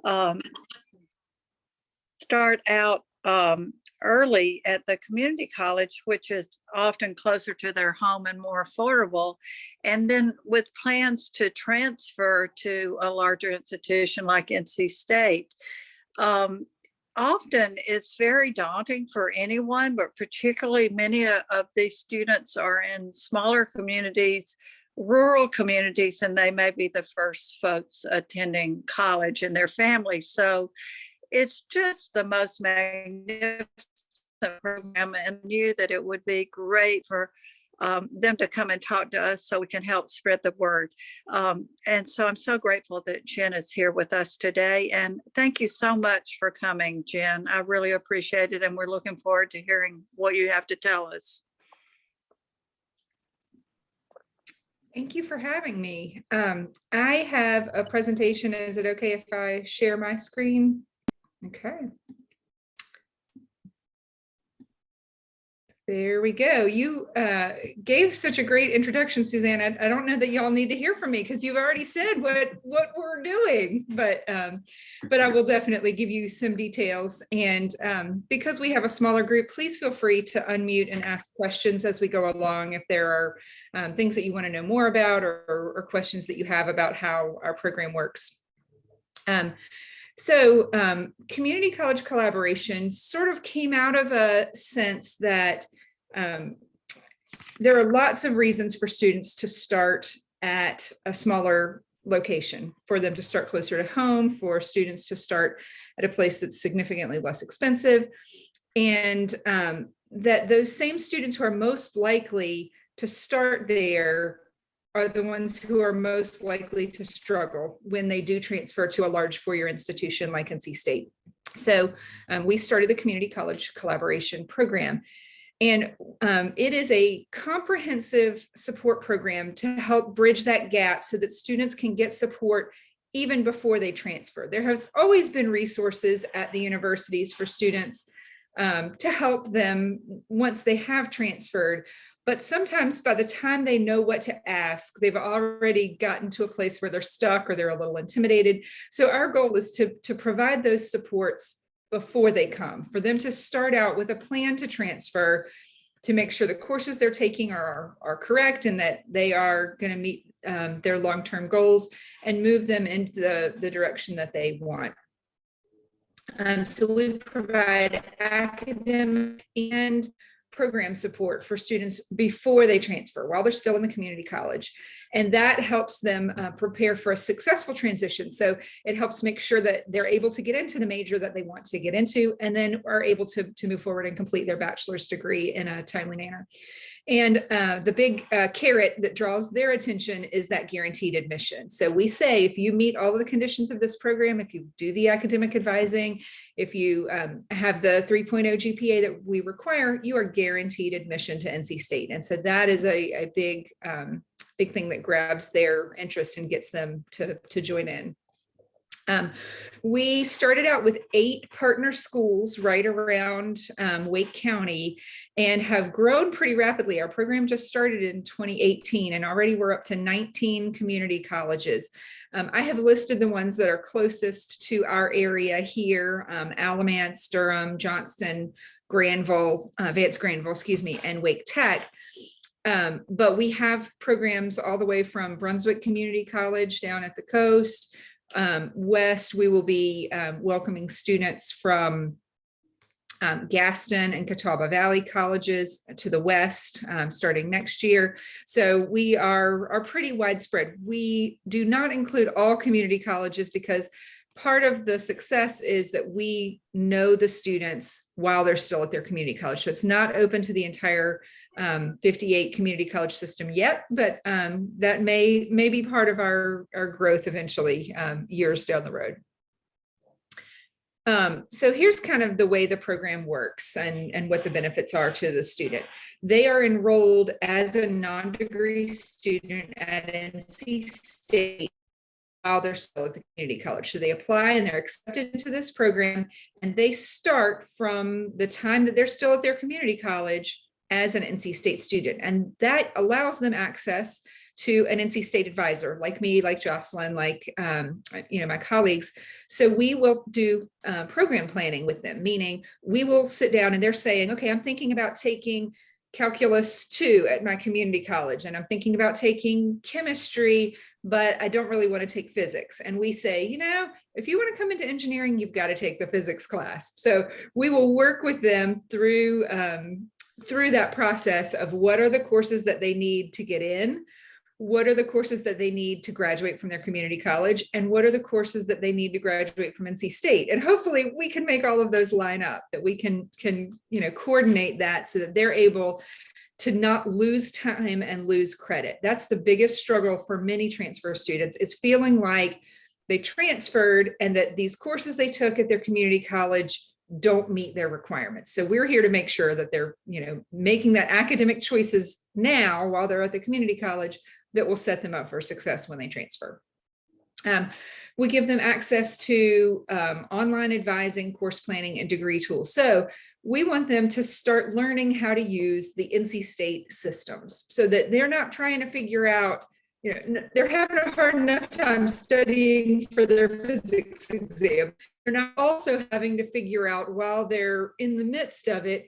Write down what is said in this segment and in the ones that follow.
um, start out early at the community college, which is often closer to their home and more affordable, and then with plans to transfer to a larger institution like NC State. Often it's very daunting for anyone, but particularly many of these students are in smaller communities, rural communities, and they may be the first folks attending college in their families. So it's just the most magnificent program, and knew that it would be great for them to come and talk to us so we can help spread the word. And so I'm so grateful that Jen is here with us today. And thank you so much for coming, Jen. I really appreciate it. And we're looking forward to hearing what you have to tell us. Thank you for having me. I have a presentation. Is it okay if I share my screen? Okay. There we go. You gave such a great introduction, Suzanne. I don't know that y'all need to hear from me because you've already said what we're doing, but I will definitely give you some details. And because we have a smaller group, please feel free to unmute and ask questions as we go along if there are things that you want to know more about or questions that you have about how our program works. So community college collaboration sort of came out of a sense that there are lots of reasons for students to start at a smaller location, for them to start closer to home, for students to start at a place that's significantly less expensive, and that those same students who are most likely to start there are the ones who are most likely to struggle when they do transfer to a large four-year institution like NC State. So we started the Community College Collaboration Program, and it is a comprehensive support program to help bridge that gap so that students can get support even before they transfer. There has always been resources at the universities for students to help them once they have transferred. But sometimes by the time they know what to ask, they've already gotten to a place where they're stuck or they're a little intimidated. So our goal is to provide those supports before they come, for them to start out with a plan to transfer, to make sure the courses they're taking are correct and that they are going to meet their long-term goals and move them into the direction that they want. So we provide academic and program support for students before they transfer, while they're still in the community college. And that helps them prepare for a successful transition. So it helps make sure that they're able to get into the major that they want to get into, and then are able to move forward and complete their bachelor's degree in a timely manner. And the big carrot that draws their attention is that guaranteed admission. So we say, if you meet all of the conditions of this program, if you do the academic advising, if you have the 3.0 GPA that we require, you are guaranteed admission to NC State. And so that is a big thing that grabs their interest and gets them to join in. We started out with 8 partner schools right around Wake County and have grown pretty rapidly. Our program just started in 2018 and already we're up to 19 community colleges. I have listed the ones that are closest to our area here: Alamance, Durham, Johnston, Granville, Vance Granville, excuse me, and Wake Tech. But we have programs all the way from Brunswick Community College down at the coast. West, we will be welcoming students from Gaston and Catawba Valley colleges to the west starting next year. So we are pretty widespread. We do not include all community colleges because part of the success is that we know the students while they're still at their community college. So it's not open to the entire 58 community college system yet, but that may be part of our growth eventually, years down the road. So here's kind of the way the program works and what the benefits are to the student. They are enrolled as a non-degree student at NC State while they're still at the community college. So they apply and they're accepted into this program, and they start from the time that they're still at their community college as an NC State student. And that allows them access to an NC State advisor, like me, like Joselyn, like my colleagues. So we will do program planning with them, meaning we will sit down and they're saying, okay, I'm thinking about taking calculus 2 at my community college, and I'm thinking about taking chemistry, but I don't really want to take physics. And we say, if you want to come into engineering, you've got to take the physics class. So we will work with them through that process of what are the courses that they need to get in, what are the courses that they need to graduate from their community college, and what are the courses that they need to graduate from NC State. And hopefully we can make all of those line up, that we can coordinate that so that they're able to not lose time and lose credit. That's the biggest struggle for many transfer students, is feeling like they transferred and that these courses they took at their community college don't meet their requirements. So we're here to make sure that they're, making that academic choices now while they're at the community college that will set them up for success when they transfer. We give them access to online advising, course planning, and degree tools. So we want them to start learning how to use the NC State systems so that they're not trying to figure out, they're having a hard enough time studying for their physics exam. They're not also having to figure out while they're in the midst of it,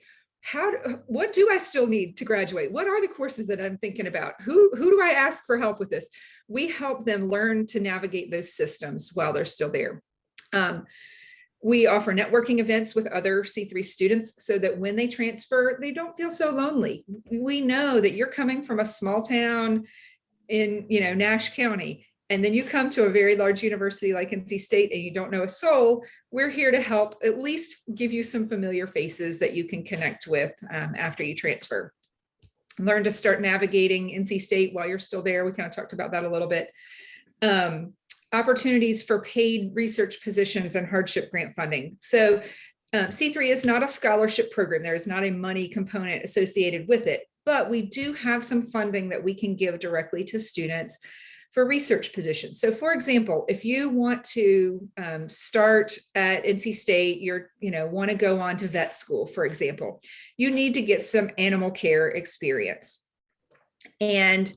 what do I still need to graduate? What are the courses that I'm thinking about? Who do I ask for help with this? We help them learn to navigate those systems while they're still there. We offer networking events with other C3 students so that when they transfer, they don't feel so lonely. We know that you're coming from a small town in, Nash County, and then you come to a very large university like NC State and you don't know a soul. We're here to help at least give you some familiar faces that you can connect with after you transfer. Learn to start navigating NC State while you're still there. We kind of talked about that a little bit. Opportunities for paid research positions and hardship grant funding. So C3 is not a scholarship program. There is not a money component associated with it, but we do have some funding that we can give directly to students for research positions. So for example, if you want to start at NC State, want to go on to vet school, for example, you need to get some animal care experience. And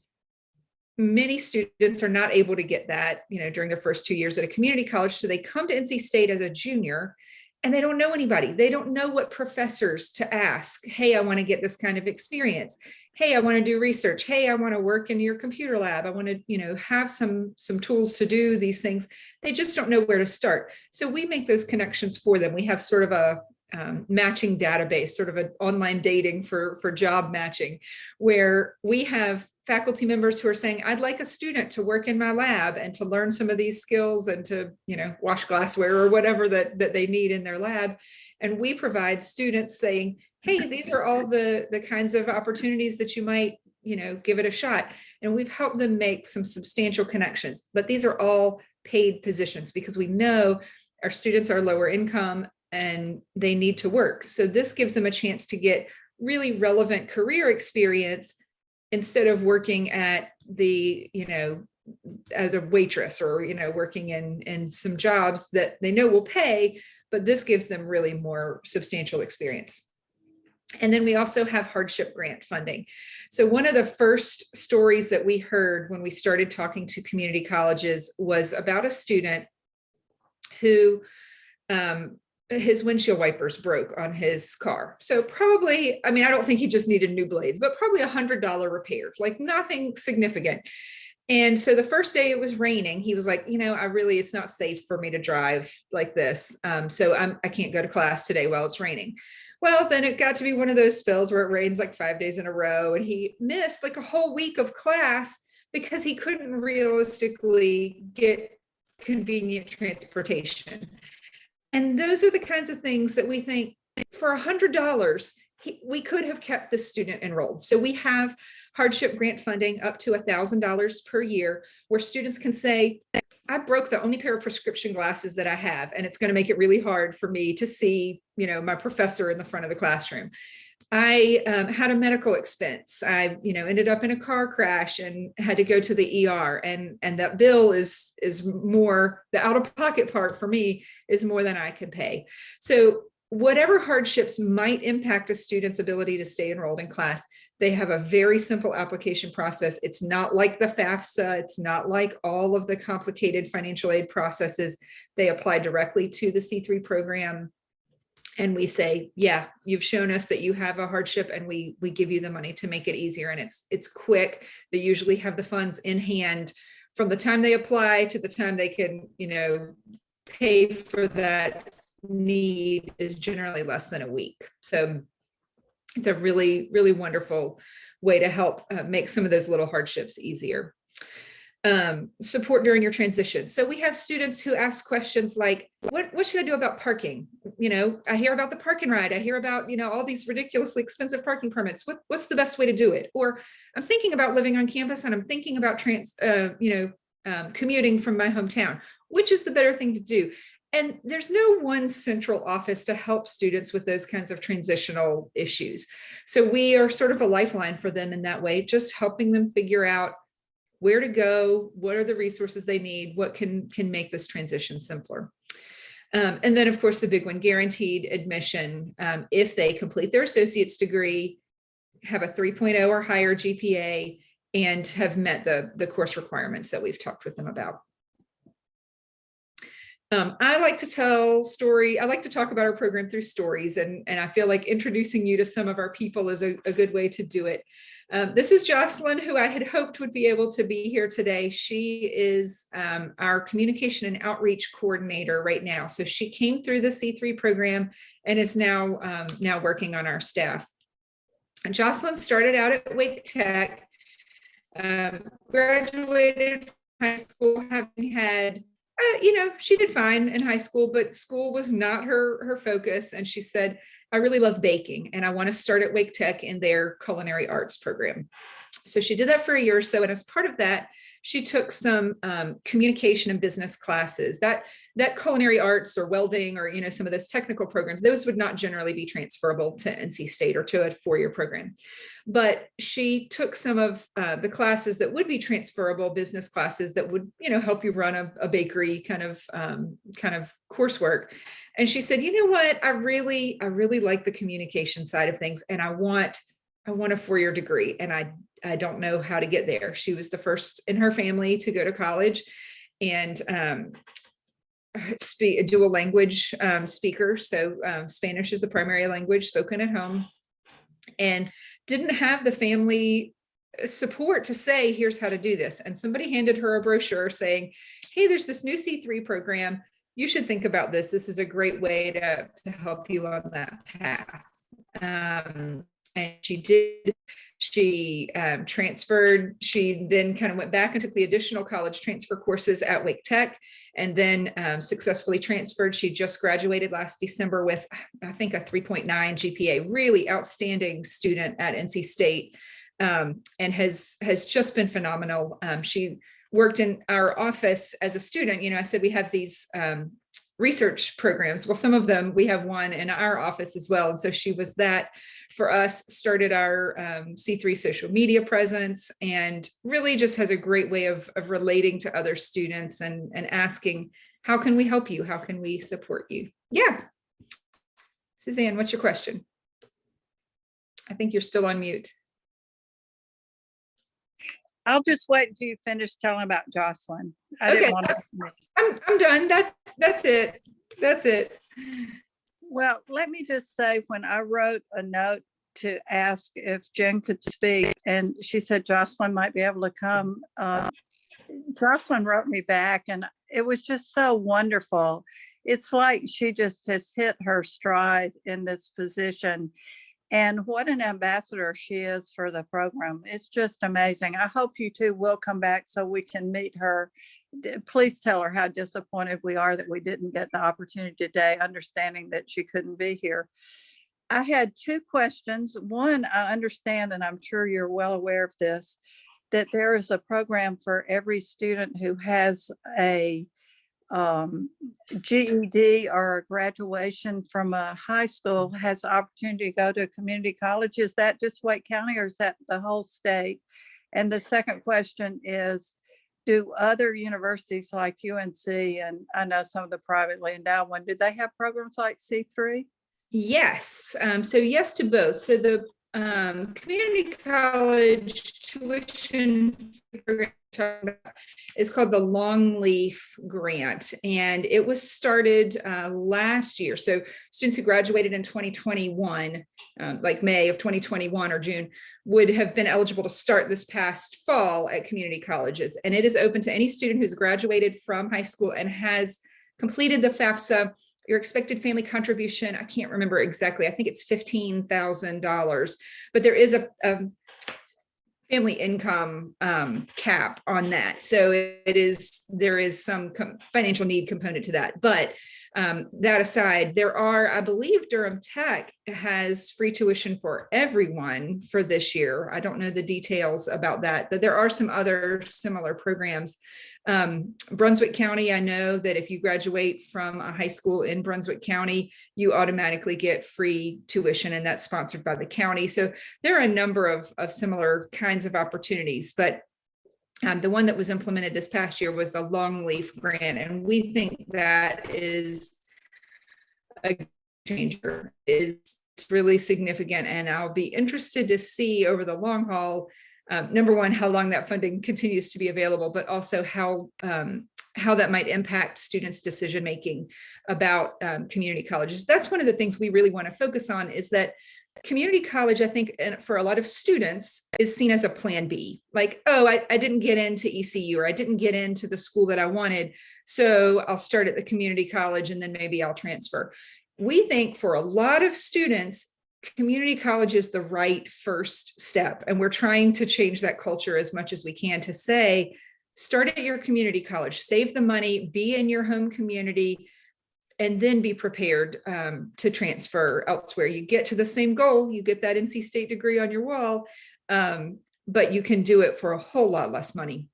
many students are not able to get that, during their first 2 years at a community college. So they come to NC State as a junior and they don't know anybody. They don't know what professors to ask. Hey, I want to get this kind of experience. Hey, I want to do research. Hey, I want to work in your computer lab. I want to, have some tools to do these things. They just don't know where to start. So we make those connections for them. We have sort of a matching database, sort of an online dating for job matching, where we have faculty members who are saying, I'd like a student to work in my lab and to learn some of these skills and to, wash glassware or whatever that they need in their lab. And we provide students saying, hey, these are all the kinds of opportunities that you might, give it a shot. And we've helped them make some substantial connections, but these are all paid positions because we know our students are lower income and they need to work. So this gives them a chance to get really relevant career experience instead of working at the, as a waitress or, working in some jobs that they know will pay, but this gives them really more substantial experience. And then we also have hardship grant funding. So one of the first stories that we heard when we started talking to community colleges was about a student who his windshield wipers broke on his car. So probably, I don't think he just needed new blades, but probably $100 repair, like nothing significant. And so the first day it was raining, he was like, it's not safe for me to drive like this. So I can't go to class today while it's raining. Well, then it got to be one of those spells where it rains like 5 days in a row and he missed like a whole week of class because he couldn't realistically get convenient transportation. And those are the kinds of things that we think for $100, we could have kept the student enrolled. So we have hardship grant funding up to $1,000 per year where students can say, I broke the only pair of prescription glasses that I have, and it's going to make it really hard for me to see, my professor in the front of the classroom. I had a medical expense. I, ended up in a car crash and had to go to the ER, and that bill is more, the out-of-pocket part for me is more than I could pay. So whatever hardships might impact a student's ability to stay enrolled in class, they have a very simple application process. It's not like the FAFSA. It's not like all of the complicated financial aid processes. They apply directly to the C3 program. And we say, yeah, you've shown us that you have a hardship, and we give you the money to make it easier. And it's quick. They usually have the funds in hand from the time they apply to the time they can, pay for that need is generally less than a week. So it's a really, really wonderful way to help make some of those little hardships easier. Support during your transition. So we have students who ask questions like, what should I do about parking? I hear about the park and ride. I hear about, all these ridiculously expensive parking permits. What's the best way to do it? Or I'm thinking about living on campus, and I'm thinking about commuting from my hometown. Which is the better thing to do? And there's no one central office to help students with those kinds of transitional issues. So we are sort of a lifeline for them in that way, just helping them figure out where to go, what are the resources they need, what can make this transition simpler. And then, of course, the big one, guaranteed admission. If they complete their associate's degree, have a 3.0 or higher GPA, and have met the course requirements that we've talked with them about. I like to tell story. I like to talk about our program through stories, and I feel like introducing you to some of our people is a good way to do it. This is Joselyn, who I had hoped would be able to be here today. She is our communication and outreach coordinator right now. So she came through the C3 program and is now working on our staff. And Joselyn started out at Wake Tech, graduated from high school having had she did fine in high school, but school was not her focus. And she said, I really love baking, and I want to start at Wake Tech in their culinary arts program. So she did that for a year or so. And as part of that, she took some communication and business classes. That culinary arts or welding or, some of those technical programs, those would not generally be transferable to NC State or to a four-year program. But she took some of the classes that would be transferable, business classes that would, help you run a bakery kind of coursework. And she said, you know what, I really like the communication side of things, and I want a four-year degree, and I don't know how to get there. She was the first in her family to go to college, and a dual language speaker. So Spanish is the primary language spoken at home, and didn't have the family support to say, here's how to do this. And somebody handed her a brochure saying, hey, there's this new C3 program. You should think about this. This is a great way to help you on that path. And she did. She transferred. She then kind of went back and took the additional college transfer courses at Wake Tech, and then successfully transferred. She just graduated last December with, I think, a 3.9 GPA, really outstanding student at NC State, and has just been phenomenal. She worked in our office as a student. I said we have these research programs. Well, some of them, we have one in our office as well. And so she was that for us, started our C3 social media presence, and really just has a great way of relating to other students and asking, how can we help you? How can we support you? Yeah. Suzanne, what's your question? I think you're still on mute. I'll just wait until you finish telling about Joselyn. Okay, I'm done. That's it. That's it. Well, let me just say, when I wrote a note to ask if Jen could speak, and she said Joselyn might be able to come, Joselyn wrote me back, and it was just so wonderful. It's like she just has hit her stride in this position. And what an ambassador she is for the program. It's just amazing. I hope you two will come back so we can meet her. Please tell her how disappointed we are that we didn't get the opportunity today, understanding that she couldn't be here. I had two questions. One, I understand, and I'm sure you're well aware of this, that there is a program for every student who has a GED or a graduation from a high school has the opportunity to go to a community college. Is that just Wake County, or is that the whole state? And the second question is, do other universities like UNC, and I know some of the privately endowed ones, do they have programs like C3? Yes. So yes to both. So the community college tuition program is called the Longleaf Grant, and it was started last year. So students who graduated in 2021, like May of 2021 or June, would have been eligible to start this past fall at community colleges. And it is open to any student who's graduated from high school and has completed the FAFSA. Your expected family contribution, I can't remember exactly. I think it's $15,000, but there is a family income cap on that. So there is some financial need component to that. But that aside, there are, I believe Durham Tech has free tuition for everyone for this year. I don't know the details about that, but there are some other similar programs. Brunswick County, I know that if you graduate from a high school in Brunswick County, you automatically get free tuition, and that's sponsored by the county. So there are a number of similar kinds of opportunities, but the one that was implemented this past year was the Longleaf Grant, and we think that is a changer. It's really significant, and I'll be interested to see over the long haul, number one, how long that funding continues to be available, but also how that might impact students' decision making about community colleges. That's one of the things we really want to focus on, is that community college, I think, and for a lot of students, is seen as a plan B. Like, oh, I didn't get into ECU, or I didn't get into the school that I wanted, so I'll start at the community college and then maybe I'll transfer. We think for a lot of students, community college is the right first step. And we're trying to change that culture as much as we can to say, start at your community college, save the money, be in your home community, and then be prepared to transfer elsewhere. You get to the same goal, you get that NC State degree on your wall, but you can do it for a whole lot less money.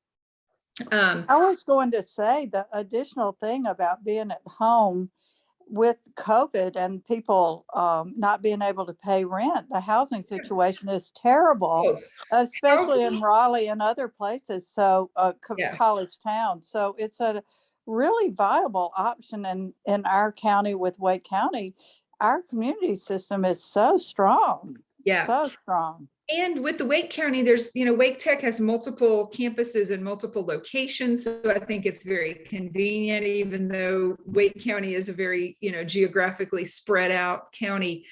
I was going to say the additional thing about being at home with COVID and people not being able to pay rent, the housing situation is terrible, especially in Raleigh and other places. So Yeah. college towns. So it's a really viable option in our county with Wake County. Our community system is so strong. Yeah. So strong. And with the Wake County, there's, Wake Tech has multiple campuses and multiple locations. So I think it's very convenient, even though Wake County is a very, geographically spread out county.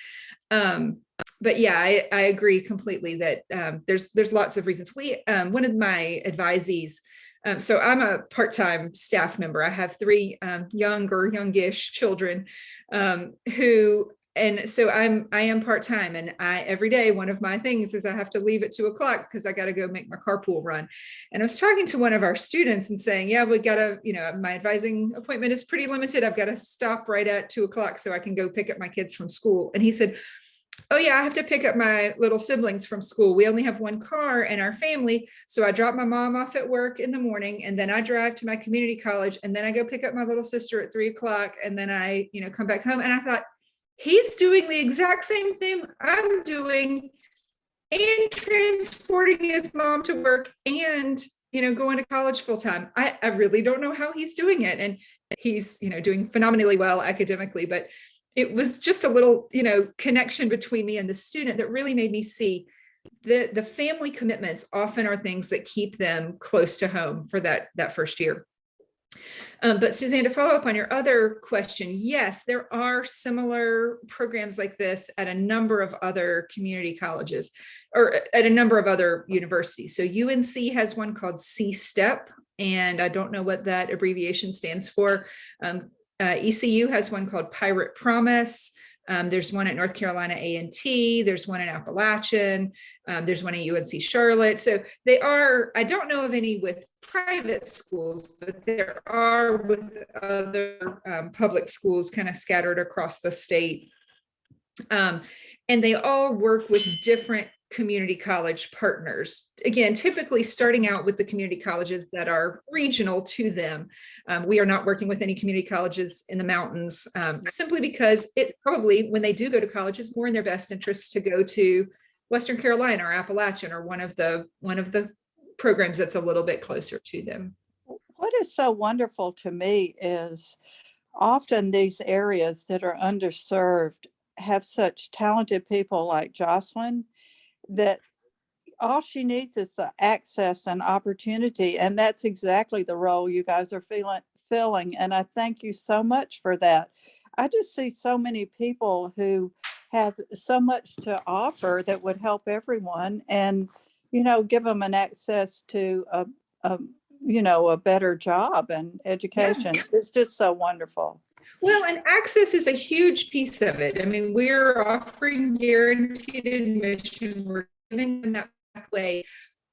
But yeah, I agree completely that there's lots of reasons. One of my advisees, so I'm a part-time staff member. I have 3 youngish children and so I am part-time, and every day, one of my things is I have to leave at 2:00 because I got to go make my carpool run. And I was talking to one of our students and saying, yeah, we got to, my advising appointment is pretty limited. I've got to stop right at 2:00 so I can go pick up my kids from school. And he said, oh yeah, I have to pick up my little siblings from school. We only have 1 car in our family. So I drop my mom off at work in the morning, and then I drive to my community college, and then I go pick up my little sister at 3:00, and then I, come back home. And I thought, he's doing the exact same thing I'm doing, and transporting his mom to work, and, going to college full time. I really don't know how he's doing it. And he's, doing phenomenally well academically, but it was just a little, connection between me and the student that really made me see the family commitments often are things that keep them close to home for that first year. But Suzanne, to follow up on your other question, yes, there are similar programs like this at a number of other community colleges, or at a number of other universities. So UNC has one called C-STEP, and I don't know what that abbreviation stands for. ECU has one called Pirate Promise. There's one at North Carolina A&T. There's one in Appalachian. There's one at UNC Charlotte. So I don't know of any with private schools, but there are with other public schools kind of scattered across the state. And they all work with different community college partners. Again, typically starting out with the community colleges that are regional to them. We are not working with any community colleges in the mountains, simply because it probably, when they do go to college, is more in their best interest to go to Western Carolina or Appalachian, or one of the programs that's a little bit closer to them. What is so wonderful to me is often these areas that are underserved have such talented people like Joselyn that all she needs is the access and opportunity. And that's exactly the role you guys are filling. And I thank you so much for that. I just see so many people who have so much to offer that would help everyone and, give them an access to a better job and education. Yeah. It's just so wonderful. Well, and access is a huge piece of it. I mean, we're offering guaranteed admission. We're giving them that pathway,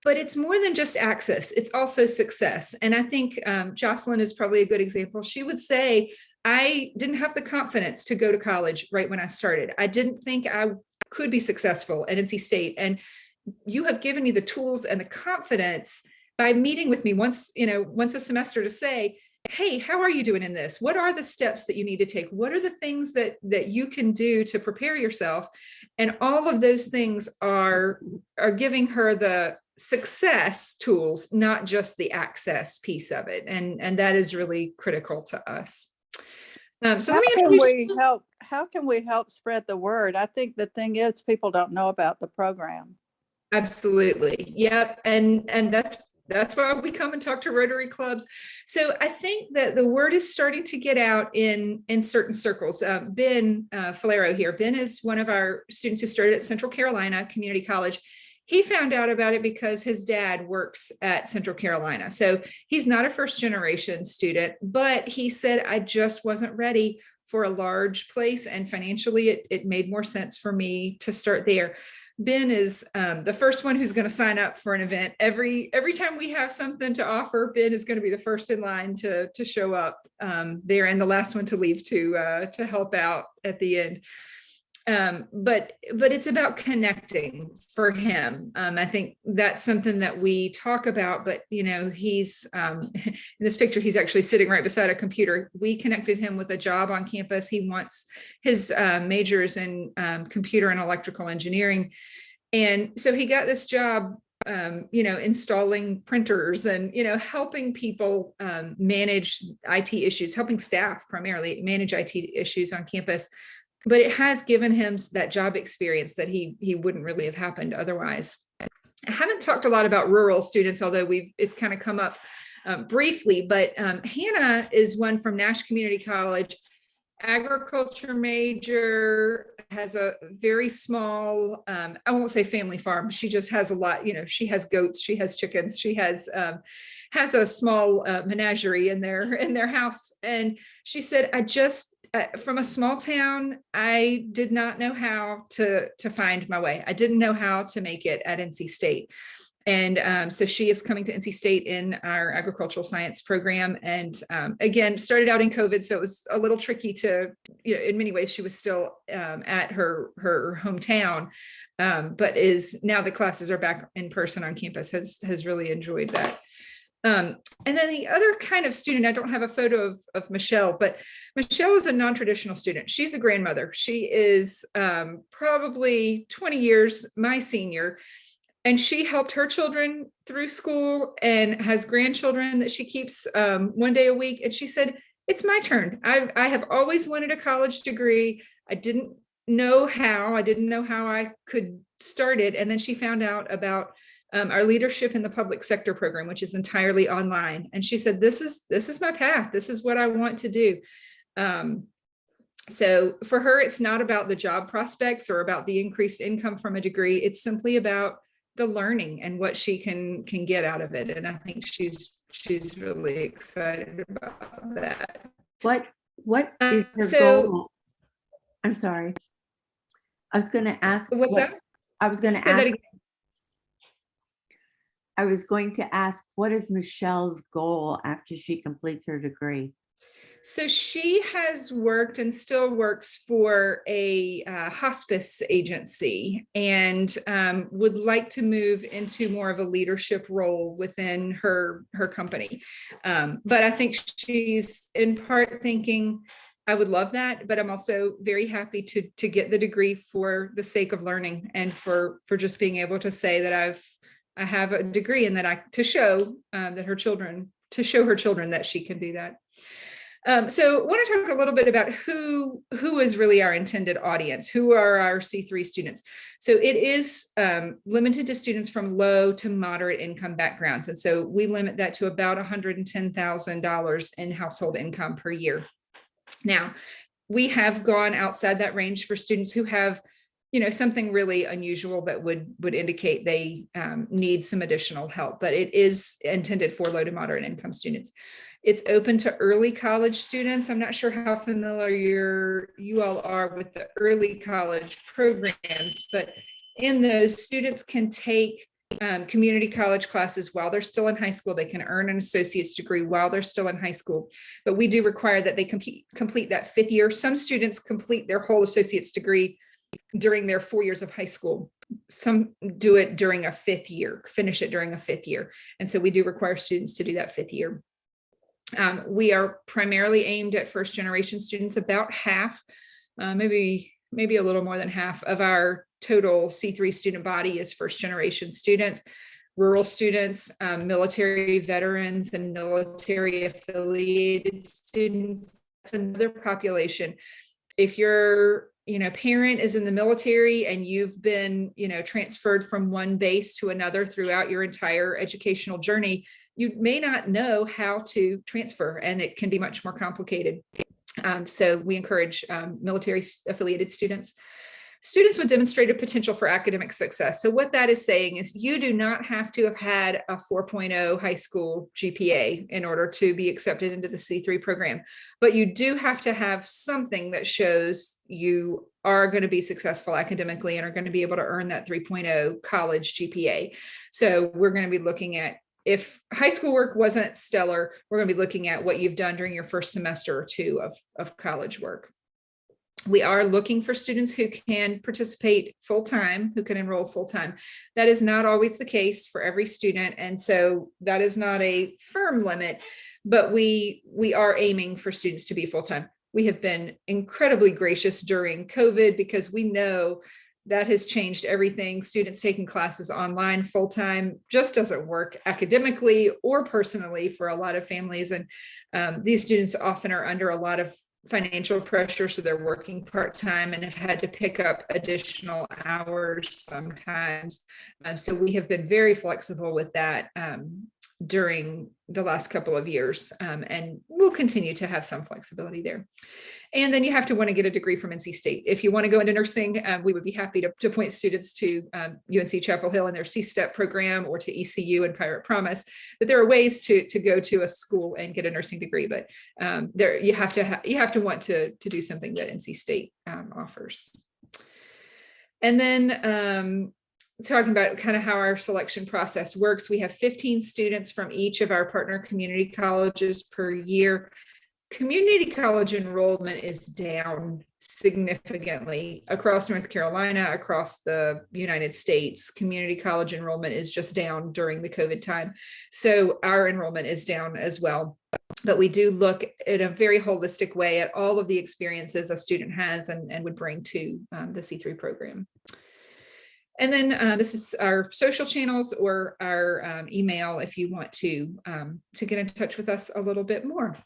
but it's more than just access. It's also success. And I think Joselyn is probably a good example. She would say, I didn't have the confidence to go to college right when I started. I didn't think I could be successful at NC State. And you have given me the tools and the confidence by meeting with me once a semester to say, hey, how are you doing in this? What are the steps that you need to take? What are the things that you can do to prepare yourself? And all of those things are giving her the success tools, not just the access piece of it. And that is really critical to us. So how can we help spread the word? I think the thing is people don't know about the program. Absolutely. Yep. And that's why we come and talk to Rotary clubs. So I think that the word is starting to get out in certain circles. Ben Falero here. Ben is one of our students who started at Central Carolina Community College. He found out about it because his dad works at Central Carolina. So he's not a first generation student, but he said, I just wasn't ready for a large place. And financially, it made more sense for me to start there. Ben is the first one who's going to sign up for an event. Every time we have something to offer, Ben is going to be the first in line to show up there and the last one to leave to help out at the end. But it's about connecting for him. I think that's something that we talk about, but he's in this picture, he's actually sitting right beside a computer. We connected him with a job on campus. He wants his majors in computer and electrical engineering. And so he got this job, installing printers and, helping people manage IT issues, helping staff primarily manage IT issues on campus. But it has given him that job experience that he wouldn't really have happened otherwise. I haven't talked a lot about rural students, although it's kind of come up briefly, but Hannah is one from Nash Community College, agriculture major, has a very small, I won't say family farm. She just has a lot, she has goats, she has chickens, she has a small menagerie in their house. And she said, from a small town, I did not know how to find my way. I didn't know how to make it at NC State. And so she is coming to NC State in our agricultural science program. And again, started out in COVID, so it was a little tricky to, in many ways, she was still at her hometown, but is now the classes are back in person on campus, has really enjoyed that. And then the other kind of student, I don't have a photo of Michelle, but Michelle is a non-traditional student. She's a grandmother. She is probably 20 years my senior, and she helped her children through school and has grandchildren that she keeps one day a week. And she said, it's my turn. I have always wanted a college degree. I didn't know how I could start it. And then she found out about our leadership in the public sector program, which is entirely online. And she said, this is my path. This is what I want to do. So for her, it's not about the job prospects or about the increased income from a degree. It's simply about the learning and what she can get out of it. And I think she's really excited about that. What is her goal? I'm sorry. I was going to ask. What's that? I was going to ask. I was going to ask, what is Michelle's goal after she completes her degree? So she has worked and still works for a hospice agency and would like to move into more of a leadership role within her company. But I think she's in part thinking, I would love that, but I'm also very happy to get the degree for the sake of learning and for just being able to say that I have a degree and that to show her children that she can do that. So I want to talk a little bit about who is really our intended audience, who are our C3 students. So it is limited to students from low to moderate income backgrounds. And so we limit that to about $110,000 in household income per year. Now, we have gone outside that range for students who have, something really unusual that would indicate they need some additional help, but it is intended for low to moderate income students. It's open to early college students. I'm not sure how familiar you all are with the early college programs, but in those, students can take community college classes while they're still in high school. They can earn an associate's degree while they're still in high school, but we do require that they complete that 5th year. Some students complete their whole associate's degree during their 4 years of high school. Some do it during a 5th year, finish it during a 5th year. And so we do require students to do that 5th year. We are primarily aimed at first generation students. About half, maybe a little more than half of our total C3 student body is first generation students, rural students, military veterans, and military affiliated students. That's another population. If your parent is in the military and you've been transferred from one base to another throughout your entire educational journey, you may not know how to transfer, and it can be much more complicated. So we encourage military affiliated students. Students with demonstrated potential for academic success. So what that is saying is you do not have to have had a 4.0 high school GPA in order to be accepted into the C3 program, but you do have to have something that shows you are going to be successful academically and are going to be able to earn that 3.0 college GPA. So we're going to be looking at, if high school work wasn't stellar, we're going to be looking at what you've done during your first semester or two of college work. We are looking for students who can participate full-time, who can enroll full-time. That is not always the case for every student. And so that is not a firm limit, but we are aiming for students to be full-time. We have been incredibly gracious during COVID because we know that has changed everything. Students taking classes online full-time just doesn't work academically or personally for a lot of families. And these students often are under a lot of financial pressure, so they're working part-time and have had to pick up additional hours sometimes. So we have been very flexible with that during the last couple of years, and we'll continue to have some flexibility there. And then you have to want to get a degree from NC State. If you want to go into nursing, we would be happy to point students to UNC Chapel Hill and their C-STEP program, or to ECU and Pirate Promise. But there are ways to go to a school and get a nursing degree, but there you have to want to do something that NC State offers. And then talking about kind of how our selection process works, we have 15 students from each of our partner community colleges per year. Community college enrollment is down significantly across North Carolina, across the United States. Community college enrollment is just down during the COVID time. So our enrollment is down as well. But we do look in a very holistic way at all of the experiences a student has and would bring to the C3 program. And then this is our social channels, or our email if you want to get in touch with us a little bit more.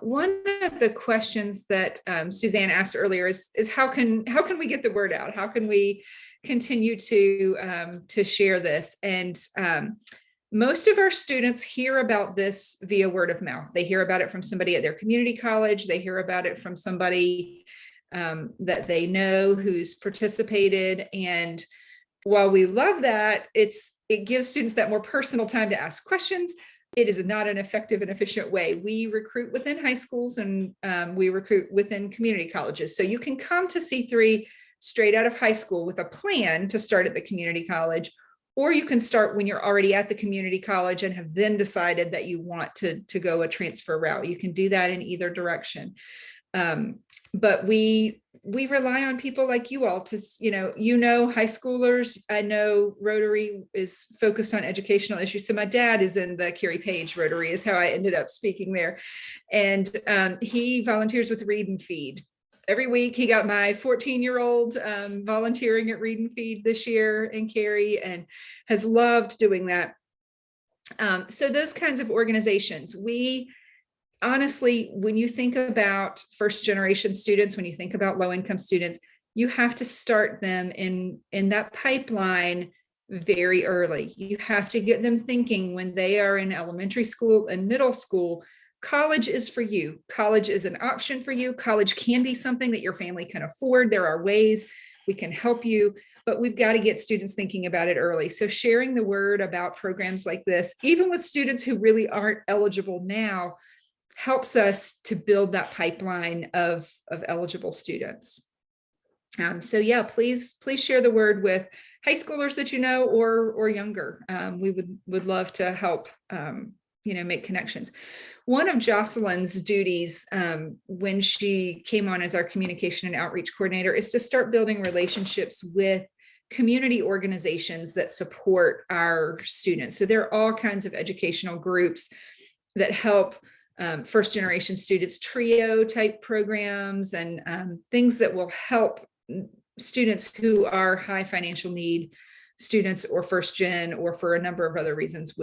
One of the questions that Suzanne asked earlier is how can we get the word out? How can we continue to share this? And most of our students hear about this via word of mouth. They hear about it from somebody at their community college. They hear about it from somebody that they know who's participated. And while we love that, it gives students that more personal time to ask questions. It is not an effective and efficient way. We recruit within high schools, and we recruit within community colleges. So you can come to C3 straight out of high school with a plan to start at the community college, or you can start when you're already at the community college and have then decided that you want to go a transfer route. You can do that in either direction. But we rely on people like you all to, high schoolers. I know Rotary is focused on educational issues. So my dad is in the Carrie Page Rotary, is how I ended up speaking there. And he volunteers with Read and Feed. Every week he got my 14-year-old volunteering at Read and Feed this year in Cary, and has loved doing that. So those kinds of organizations, honestly, when you think about first generation students, when you think about low income students, you have to start them in that pipeline very early. You have to get them thinking when they are in elementary school and middle school, college is for you. College is an option for you. College can be something that your family can afford. There are ways we can help you, but we've got to get students thinking about it early. So sharing the word about programs like this, even with students who really aren't eligible now, helps us to build that pipeline of eligible students. So yeah, please share the word with high schoolers that you know or younger. We would love to help make connections. One of Joselyn's duties when she came on as our communication and outreach coordinator is to start building relationships with community organizations that support our students. So there are all kinds of educational groups that help first generation students, trio type programs and things that will help students who are high financial need students or first gen, or for a number of other reasons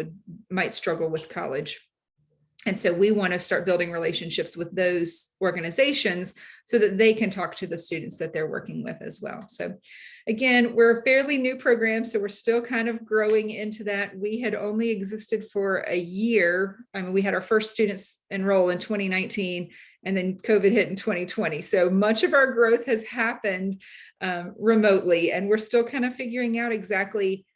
might struggle with college. And so we want to start building relationships with those organizations so that they can talk to the students that they're working with as well. So again, we're a fairly new program, so we're still kind of growing into that. We had only existed for a year. I mean, we had our first students enroll in 2019, and then COVID hit in 2020. So much of our growth has happened remotely, and we're still kind of figuring out exactly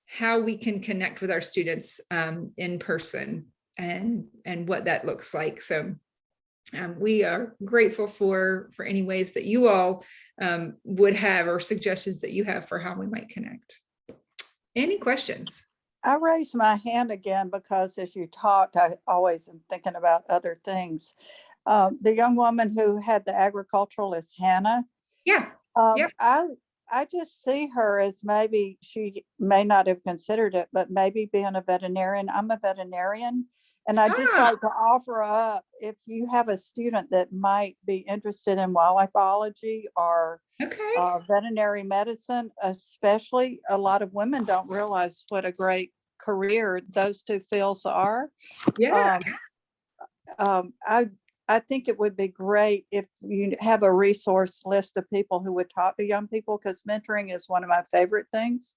how we can connect with our students in person and what that looks like. So we are grateful for any ways that you all would have, or suggestions that you have for how we might connect. Any questions? I raised my hand again because as you talked, I always am thinking about other things. The young woman who had the agriculturalist, Hannah. Yeah. Yep. I just see her as, maybe she may not have considered it, but maybe being a veterinarian. I'm a veterinarian. And I just like to offer up, if you have a student that might be interested in wildlife biology or veterinary medicine, especially, a lot of women don't realize what a great career those two fields are. Yeah. I think it would be great if you have a resource list of people who would talk to young people, because mentoring is one of my favorite things.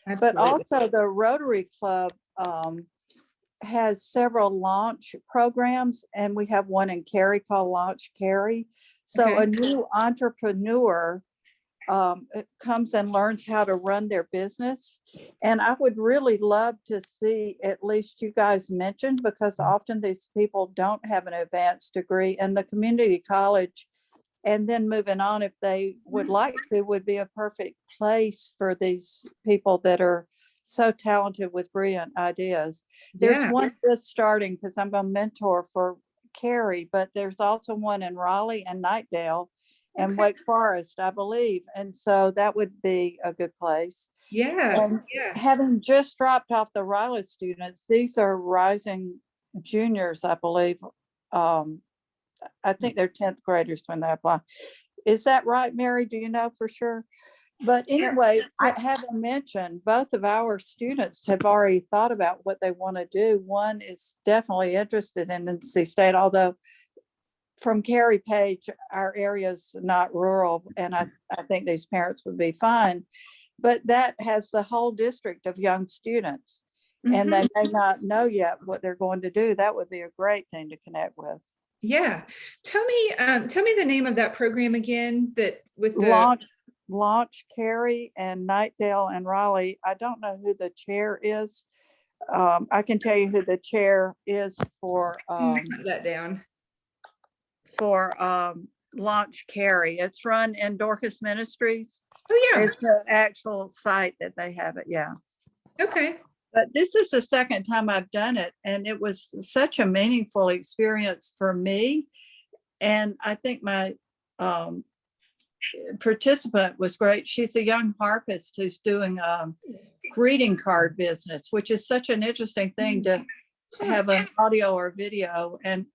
Absolutely. But also the Rotary Club has several launch programs, and we have one in Cary called Launch Cary. So a new entrepreneur comes and learns how to run their business. And I would really love to see at least you guys mentioned, because often these people don't have an advanced degree, and the community college, and then moving on, if they would like to, would be a perfect place for these people that are so talented with brilliant ideas. There's one that's starting, because I'm going to mentor for Cary, but there's also one in Raleigh and Nightdale and Wake Forest, I believe. And so that would be a good place. And having just dropped off the Raleigh students, these are rising juniors, I believe. I think they're 10th graders when they apply. Is that right, Mary? Do you know for sure? But anyway, having mentioned, both of our students have already thought about what they want to do. One is definitely interested in NC State, although from Cary Page, our area is not rural, and I think these parents would be fine. But that has the whole district of young students, and they may not know yet what they're going to do. That would be a great thing to connect with. Yeah. Tell me the name of that program again, that with the Launch Cary and Nightdale and Raleigh. I don't know who the chair is. I can tell you who the chair is for that down. For Launch Cary. It's run in Dorcas Ministries. Oh yeah. It's the actual site that they have it. Yeah. Okay. But this is the second time I've done it, and it was such a meaningful experience for me. And I think my participant was great. She's a young harpist who's doing greeting card business, which is such an interesting thing to have an audio or video. And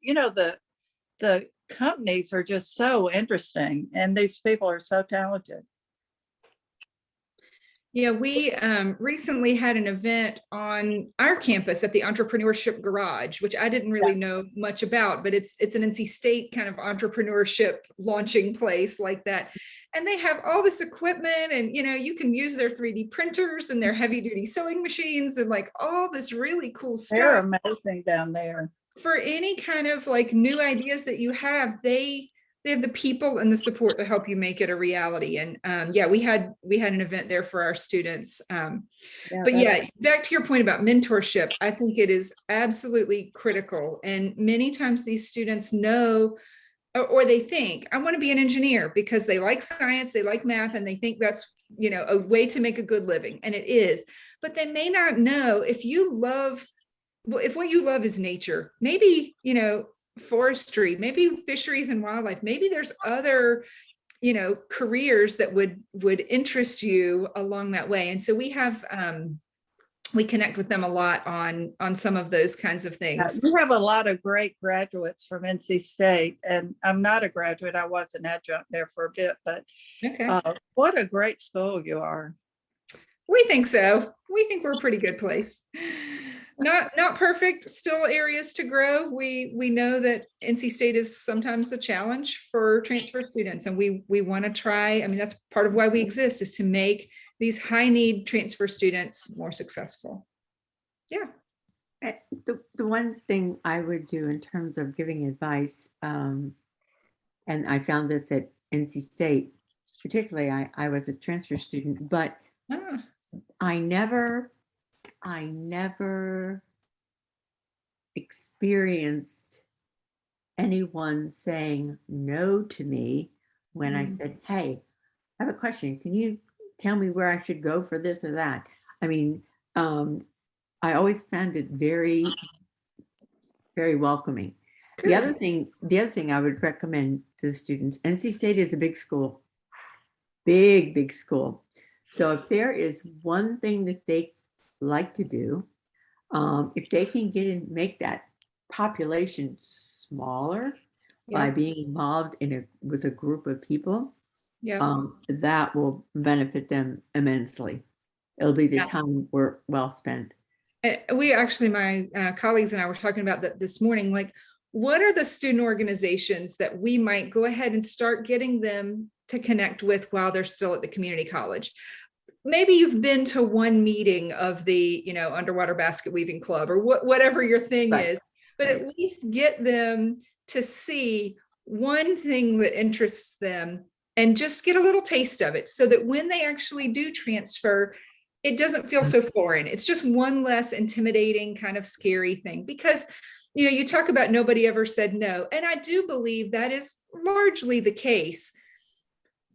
the companies are just so interesting, and these people are so talented. Yeah, we recently had an event on our campus at the Entrepreneurship Garage, which I didn't really know much about, but it's an NC State kind of entrepreneurship launching place like that. And they have all this equipment, and you can use their 3D printers and their heavy duty sewing machines and like all this really cool They're stuff. amazing down there. For any kind of like new ideas that you have, they have the people and the support to help you make it a reality. And yeah, we had an event there for our students. But yeah, back to your point about mentorship, I think it is absolutely critical. And many times these students know, or they think, I want to be an engineer because they like science, they like math, and they think that's a way to make a good living. And it is, but they may not know if what you love is nature, maybe forestry, maybe fisheries and wildlife, maybe there's other careers that would interest you along that way. And so we connect with them a lot on some of those kinds of things. We have a lot of great graduates from NC State, and I'm not a graduate. I was an adjunct there for a bit, but Okay. What a great school you are. We think so. We think we're a pretty good place. Not perfect, still areas to grow. We know that NC State is sometimes a challenge for transfer students, and we want to try. I mean, that's part of why we exist, is to make these high need transfer students more successful. Yeah. The one thing I would do in terms of giving advice, and I found this at NC State, particularly I was a transfer student, but I never experienced anyone saying no to me when I said, hey, I have a question. Can you tell me where I should go for this or that? I mean, I always found it very, very welcoming. Good. The other thing I would recommend to the students, NC State is a big school, big school. So if there is one thing that they like to do, if they can make that population smaller by being involved with a group of people, that will benefit them immensely. It'll be the time well spent. We actually, my colleagues and I were talking about that this morning, like, what are the student organizations that we might go ahead and start getting them to connect with while they're still at the community college? Maybe you've been to one meeting of the, underwater basket weaving club or whatever your thing is, but at least get them to see one thing that interests them and just get a little taste of it, so that when they actually do transfer, it doesn't feel so foreign. It's just one less intimidating, kind of scary thing. Because you talk about nobody ever said no, and I do believe that is largely the case.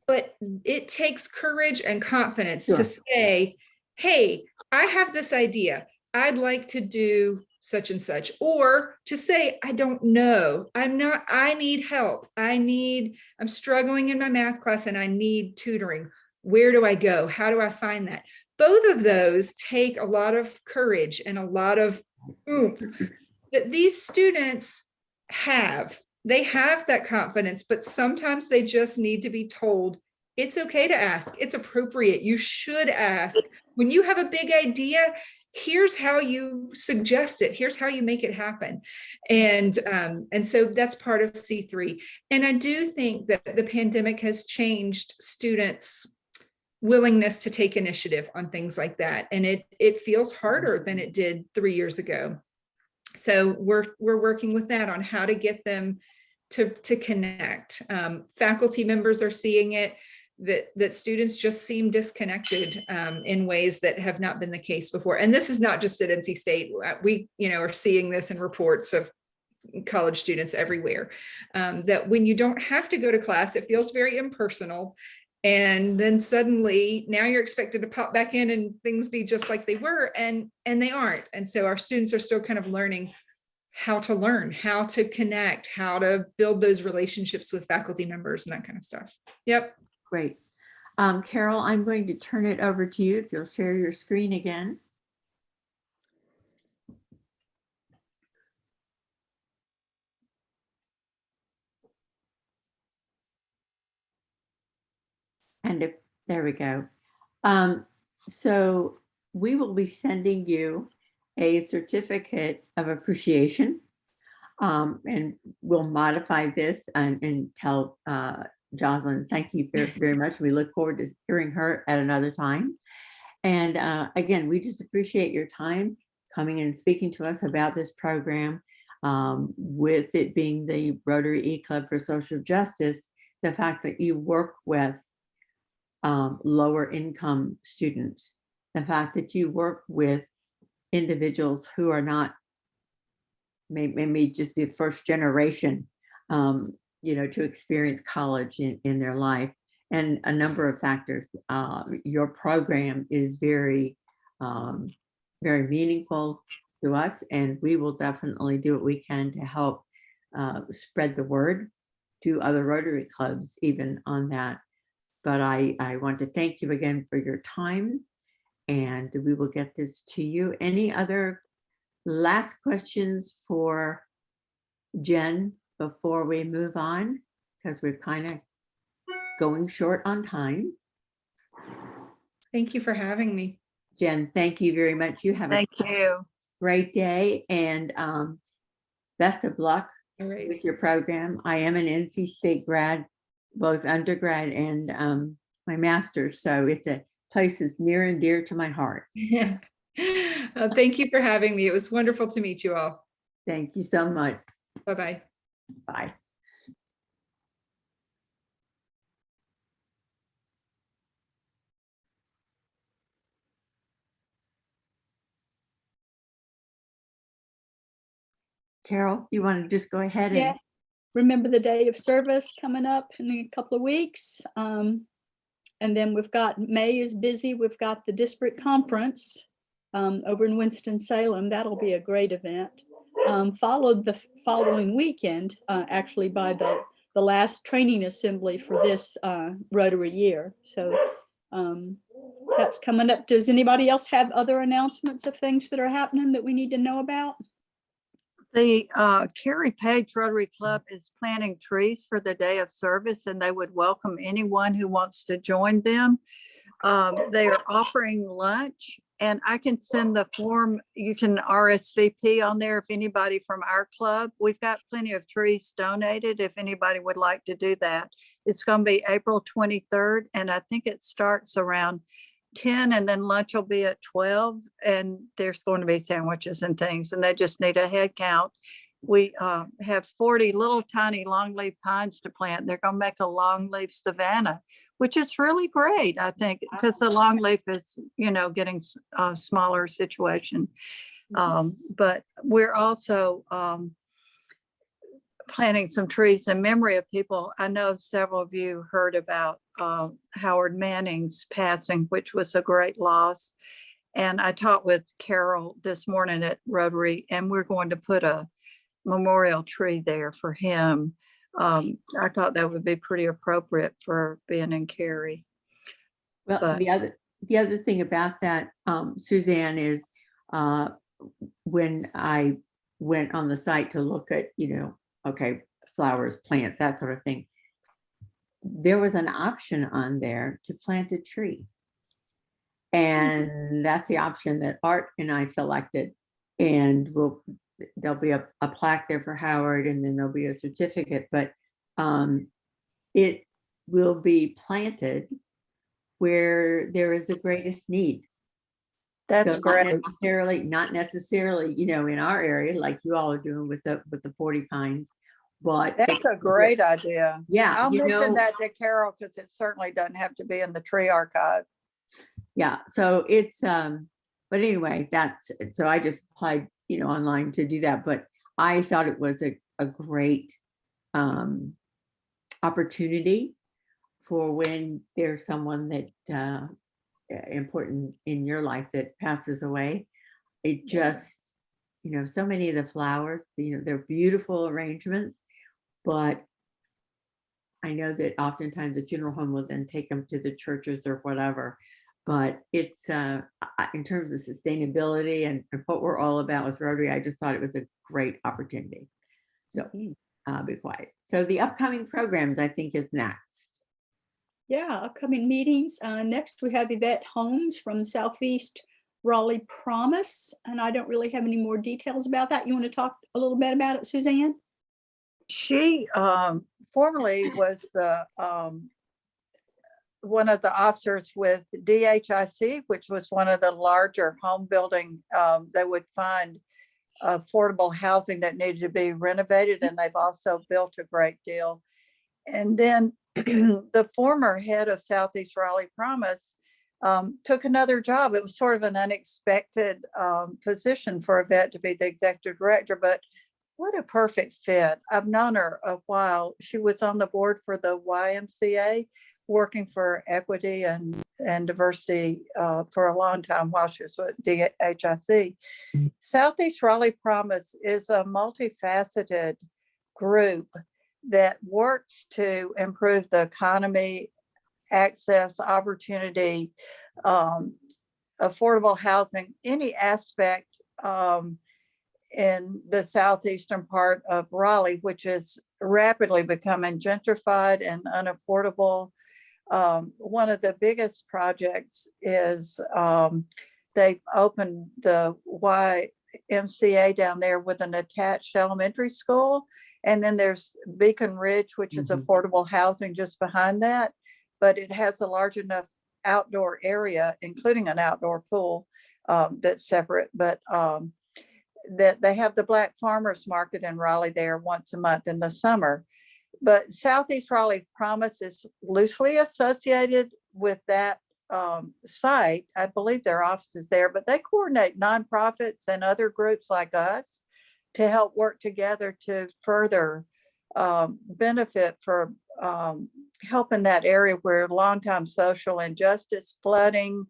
But it takes courage and confidence to say, hey, I have this idea. I'd like to do such and such. Or to say, I don't know. I need help. I'm struggling in my math class and I need tutoring. Where do I go? How do I find that? Both of those take a lot of courage and a lot of oomph that these students have. They have that confidence, but sometimes they just need to be told, it's okay to ask. It's appropriate. You should ask. When you have a big idea, here's how you suggest it. Here's how you make it happen. And so that's part of C3. And I do think that the pandemic has changed students' willingness to take initiative on things like that. And it feels harder than it did 3 years ago. So we're working with that on how to get them to connect. Faculty members are seeing it, that students just seem disconnected in ways that have not been the case before. And this is not just at NC State. We are seeing this in reports of college students everywhere, that when you don't have to go to class, it feels very impersonal. And then suddenly now you're expected to pop back in and things be just like they were, and they aren't. And so our students are still kind of learning how to connect, how to build those relationships with faculty members and that kind of stuff. Yep. Great. Carol, I'm going to turn it over to you if you'll share your screen again. And there we go. So we will be sending you a certificate of appreciation. And we'll modify this and tell Joselyn, thank you very, very much. We look forward to hearing her at another time. And again, we just appreciate your time coming and speaking to us about this program. With it being the Rotary E-Club for Social Justice, the fact that you work with lower income students, the fact that you work with individuals who are not maybe just the first generation, to experience college in their life, and a number of factors. Your program is very, very meaningful to us, and we will definitely do what we can to help spread the word to other Rotary clubs even on that. But I want to thank you again for your time, and we will get this to you. Any other last questions for Jen before we move on? Because we're kind of going short on time. Thank you for having me. Jen, thank you very much. You have Thank a you. great day, and best of luck All right. with your program. I am an NC State grad, both undergrad and my master's, so it's a place that's near and dear to my heart. Yeah. Thank you for having me. It was wonderful to meet you all. Thank you so much. Bye-bye. Bye. Carol, you want to just go ahead Yeah. and Remember the day of service coming up in a couple of weeks. And then we've got May is busy. We've got the district conference over in Winston-Salem. That'll be a great event. Followed the following weekend, actually by the last training assembly for this Rotary year. So that's coming up. Does anybody else have other announcements of things that are happening that we need to know about? The Carrie Page Rotary Club is planting trees for the day of service, and they would welcome anyone who wants to join them. They are offering lunch, and I can send the form. You can RSVP on there if anybody from our club. We've got plenty of trees donated if anybody would like to do that. It's going to be April 23rd, and I think it starts around 10, and then lunch will be at 12, and there's going to be sandwiches and things, and they just need a head count. We have 40 little tiny longleaf pines to plant. They're going to make a longleaf savanna, which is really great, I think, because the longleaf is, getting a smaller situation. But we're also planting some trees in memory of people. I know several of you heard about Howard Manning's passing, which was a great loss. And I talked with Carol this morning at Rotary, and we're going to put a memorial tree there for him. I thought that would be pretty appropriate for Ben and Carrie. well, But the other thing about that, Suzanne, is when I went on the site to look at, okay, flowers, plants, that sort of thing, there was an option on there to plant a tree. And that's the option that Art and I selected. And there'll be a plaque there for Howard, and then there'll be a certificate, but it will be planted where there is the greatest need. that's So great. not necessarily, in our area, like you all are doing with the 40 pines, but That's a great idea. yeah, I'll mention that to Carol, because it certainly doesn't have to be in the tree archive. yeah. So it's but anyway, so I just applied, online to do that. But I thought it was a great opportunity for when there's someone that important in your life that passes away. It just, so many of the flowers, they're beautiful arrangements, but I know that oftentimes the funeral home will then take them to the churches or whatever. But it's in terms of sustainability and what we're all about with Rotary, I just thought it was a great opportunity. So be quiet. So the upcoming programs, I think, is next. Yeah, upcoming meetings. Next, we have Yvette Holmes from Southeast Raleigh Promise, and I don't really have any more details about that. You want to talk a little bit about it, Suzanne? She formerly was the one of the officers with DHIC, which was one of the larger home building that would find affordable housing that needed to be renovated, and they've also built a great deal. And then the former head of Southeast Raleigh Promise took another job. It was sort of an unexpected position for Yvette to be the executive director, but what a perfect fit. I've known her a while. She was on the board for the YMCA, working for equity and diversity for a long time while she was at DHIC. Southeast Raleigh Promise is a multifaceted group that works to improve the economy, access, opportunity, affordable housing, any aspect in the southeastern part of Raleigh, which is rapidly becoming gentrified and unaffordable. One of the biggest projects is they've opened the YMCA down there with an attached elementary school. And then there's Beacon Ridge, which is affordable housing just behind that. But it has a large enough outdoor area, including an outdoor pool that's separate. But that they have the Black Farmers Market in Raleigh there once a month in the summer. But Southeast Raleigh Promise is loosely associated with that site. I believe their office is there, but they coordinate nonprofits and other groups like us to help work together to further benefit for helping that area where longtime social injustice, flooding,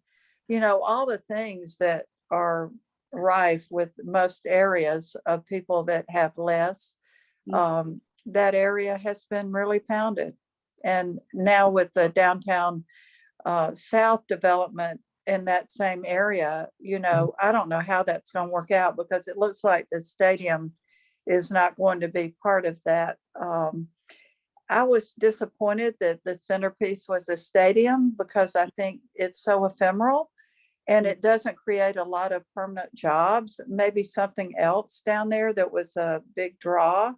all the things that are rife with most areas of people that have less. That area has been really pounded. And now with the downtown South development in that same area, I don't know how that's going to work out, because it looks like the stadium is not going to be part of that. I was disappointed that the centerpiece was a stadium, because I think it's so ephemeral and it doesn't create a lot of permanent jobs. Maybe something else down there that was a big draw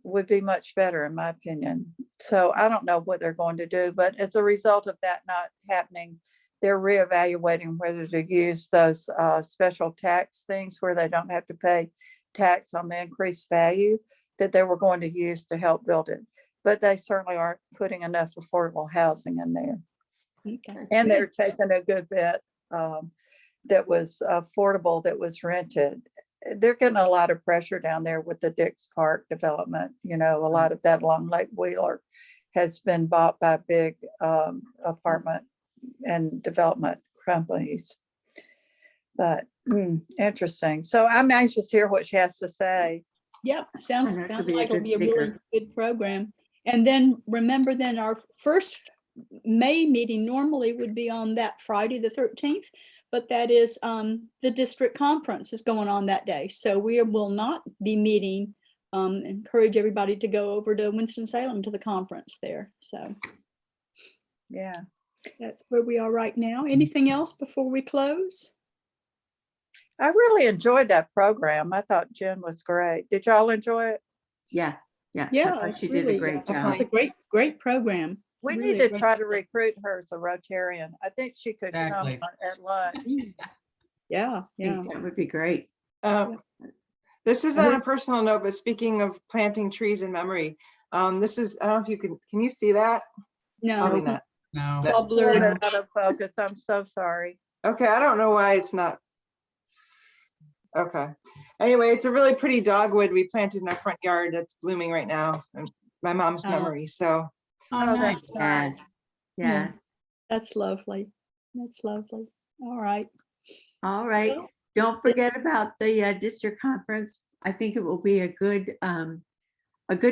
would be much better, in my opinion. So I don't know what they're going to do, but as a result of that not happening, they're reevaluating whether to use those special tax things where they don't have to pay tax on the increased value that they were going to use to help build it. But they certainly aren't putting enough affordable housing in there. Okay. And they're taking a good bit that was affordable, that was rented. They're getting a lot of pressure down there with the Dix Park development. A lot of that along Lake Wheeler has been bought by big apartment and development companies. But interesting. So I'm anxious to hear what she has to say. Yep, sounds I know it could like be a it'll good be a really speaker. good program. And then remember, then our first May meeting normally would be on that Friday, the 13th, but that is the district conference is going on that day. So we will not be meeting. Encourage everybody to go over to Winston-Salem to the conference there. So Yeah. that's where we are right now. Anything else before we close? I really enjoyed that program. I thought Jen was great. Did y'all enjoy it? Yeah. I Yeah, thought it's she did a really, great it's job. a great program. We Really need to great. try to recruit her as a Rotarian. I think she could Exactly. come at lunch. Yeah, I yeah. think that would be great. This is on a personal note, but speaking of planting trees in memory, this is, I don't know if you can you see that? Probably No, not. No. it's all It's a little blurry. bit out of focus. I'm so sorry. Okay, I don't know why it's not. Okay. Anyway, it's a really pretty dogwood we planted in our front yard that's blooming right now, and my mom's Oh. memory. So Oh, Oh, nice. that's nice. Yeah. That's lovely. That's lovely. All right. All right. Well, Don't forget about the district conference. I think it will be a good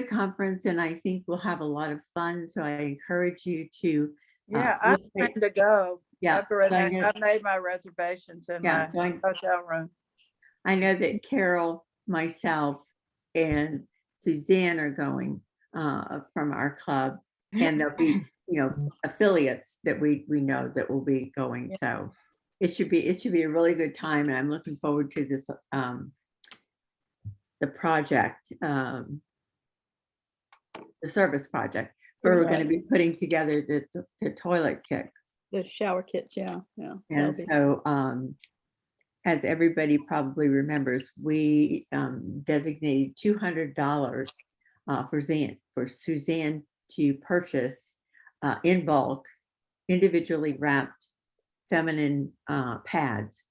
conference, and I think we'll have a lot of fun. So I encourage you to Yeah, I participate. plan to go. Yeah, I've made my reservations in Yeah, my hotel room. I know that Carol, myself, and Suzanne are going from our club. And there'll be, affiliates that we know that will be going. Yeah. So it should be a really good time. And I'm looking forward to this, the project, the service project, where we're going to Right. be putting together the toilet kits. The shower kits, yeah. that'll And be- so, as everybody probably remembers, we designated $200 for Suzanne to purchase in bulk, individually wrapped feminine pads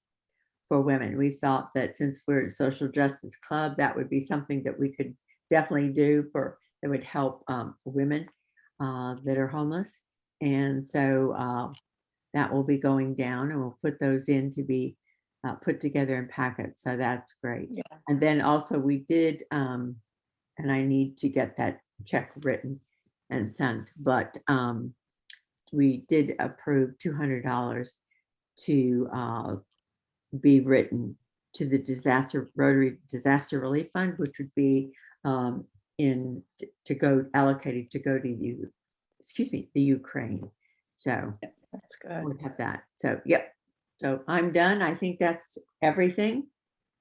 for women. We thought that since we're a social justice club, that would be something that we could definitely do that would help women that are homeless. And so that will be going down, and we'll put those in to be put together in packets. So that's great. Yeah. And then also we did, and I need to get that check written and sent, but we did approve $200 to be written to the Rotary Disaster Relief Fund, which would be allocated to go to the Ukraine. So That's good. we have that. So, yep. So I'm done. I think that's everything.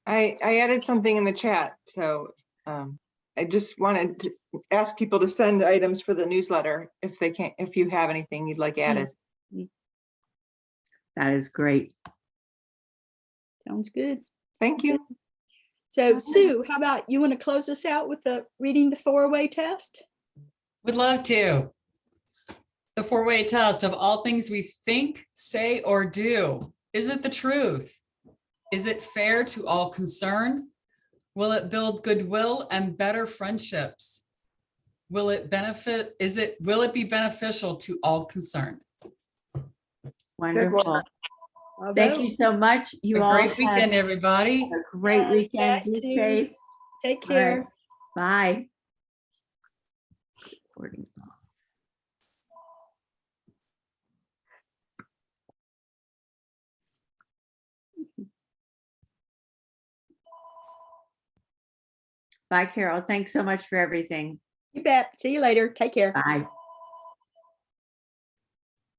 I added something in the chat, so I just wanted to ask people to send items for the newsletter if you have anything you'd like added. That is great. Sounds good. Thank you. So Sue, how about you want to close us out with reading the 4-way test? Would love to. The 4-way test of all things we think, say, or do. Is it the truth? Is it fair to all concerned? Will it build goodwill and better friendships? Will it be beneficial to all concerned? Wonderful. Bravo. Thank you so much. You A all great weekend, have everybody. a great Bye. weekend. Thanks, Be Sue. safe. Take All right. care. Bye. Recording off. Bye, Carol. Thanks so much for everything. You bet. See you later. Take care. Bye.